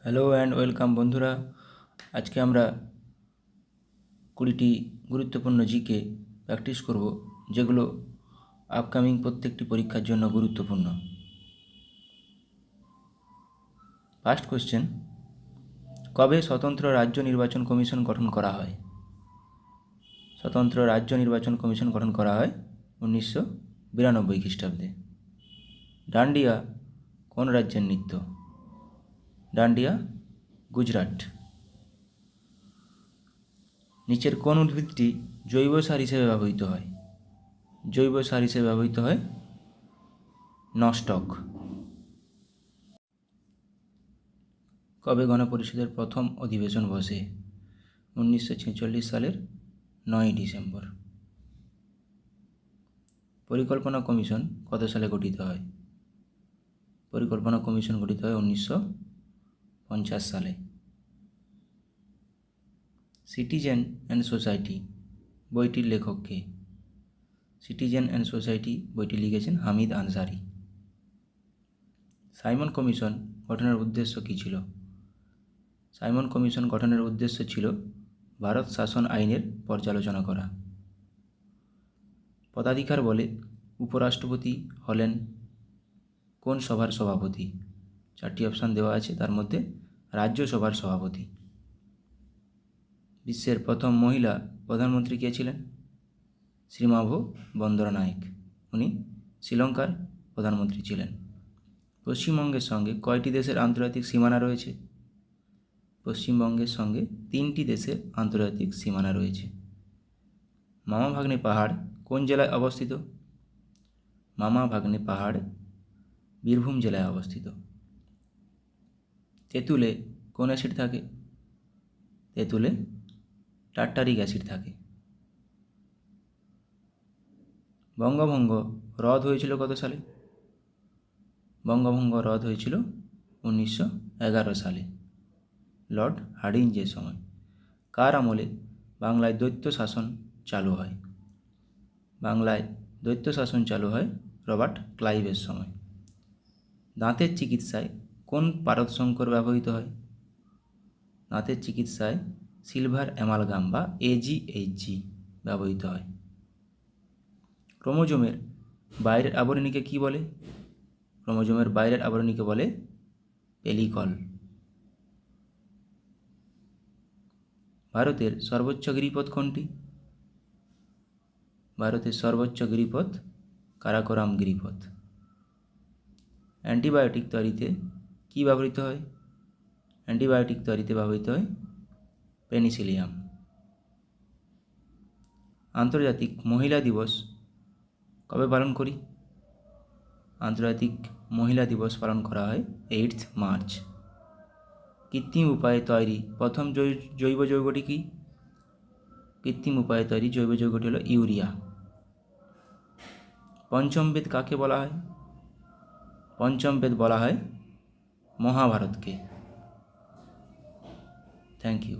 Hello and welcome বন্ধুরা। আজকে আমরা 20টি গুরুত্বপূর্ণ জিকে প্র্যাকটিস করব, যেগুলো আপকামিং প্রত্যেকটি পরীক্ষার জন্য গুরুত্বপূর্ণ। ফার্স্ট কোশ্চেন, কবে স্বতন্ত্র রাজ্য নির্বাচন কমিশন গঠন করা হয়? স্বতন্ত্র রাজ্য নির্বাচন কমিশন গঠন করা হয় 1992 খ্রিস্টাব্দে। ডান্ডিয়া কোন রাজ্যের নৃত্য? ডান্ডিয়া গুজরাট। নিচের কোন উদ্ভিদটি জৈব সার হিসেবে ব্যবহৃত হয়? জৈব সার হিসেবে ব্যবহৃত হয় নস্টক। কবে গণপরিষদের প্রথম অধিবেশন বসে? 1946 সালের 9 ডিসেম্বর। পরিকল্পনা কমিশন কত সালে গঠিত হয়? পরিকল্পনা কমিশন গঠিত হয় 1950 সালে। সিটিজেন অ্যান্ড সোসাইটি বইটির লেখক কে? সিটিজেন অ্যান্ড সোসাইটি বইটি লিখেছেন হামিদ আনসারি। সাইমন কমিশন গঠনের উদ্দেশ্য কী ছিল? সাইমন কমিশন গঠনের উদ্দেশ্য ছিল ভারত শাসন আইনের পর্যালোচনা করা। পদাধিকার বলে উপরাষ্ট্রপতি হলেন কোন সভার সভাপতি? 4টি অপশান দেওয়া আছে, তার মধ্যে রাজ্যসভার সভাপতি। বিশ্বের প্রথম মহিলা প্রধানমন্ত্রী কে ছিলেন? শ্রীমাভো বন্দরনায়েক। উনি শ্রীলঙ্কার প্রধানমন্ত্রী ছিলেন। পশ্চিমবঙ্গের সঙ্গে কয়টি দেশের আন্তর্জাতিক সীমানা রয়েছে? পশ্চিমবঙ্গের সঙ্গে 3টি দেশের আন্তর্জাতিক সীমানা রয়েছে। মামা ভাগ্নে পাহাড় কোন জেলায় অবস্থিত? মামা ভাগ্নে পাহাড় বীরভূম জেলায় অবস্থিত। তেঁতুলে কোন অ্যাসিড থাকে? তেঁতুলে টার্টারিক অ্যাসিড থাকে। বঙ্গভঙ্গ রদ হয়েছিল কত সালে? বঙ্গভঙ্গ রদ হয়েছিল 1911 সালে, লর্ড হার্ডিঞ্জের সময়। কার আমলে বাংলায় দ্বৈত শাসন চালু হয়? বাংলায় দ্বৈত শাসন চালু হয় রবার্ট ক্লাইভের সময়। দাঁতের চিকিৎসায় কোন পারদ সংকর ব্যবহৃত হয়? দাঁতের চিকিৎসায় সিলভার অ্যামালগাম বা AgHG ব্যবহৃত হয়। ক্রোমোজোমের বাইরের আবরণীকে কী বলে? ক্রোমোজোমের বাইরের আবরণীকে বলে পেলিকল। ভারতের সর্বোচ্চ গিরিপথ কোনটি? ভারতের সর্বোচ্চ গিরিপথ কারাকোরাম গিরিপথ। অ্যান্টিবায়োটিক তৈরিতে কী ব্যবহৃত হয়? অ্যান্টিবায়োটিক তৈরিতে ব্যবহৃত হয় পেনিসিলিয়াম। আন্তর্জাতিক মহিলা দিবস কবে পালন করি? আন্তর্জাতিক মহিলা দিবস পালন করা হয় 8 মার্চ। কৃত্রিম উপায়ে তৈরি প্রথম জৈব যৌগটি কী? কৃত্রিম উপায়ে তৈরি জৈব যৌগটি হলো ইউরিয়া। পঞ্চম বেদ কাকে বলা হয়? পঞ্চম বেদ বলা হয় মহাভারতকে। Thank you.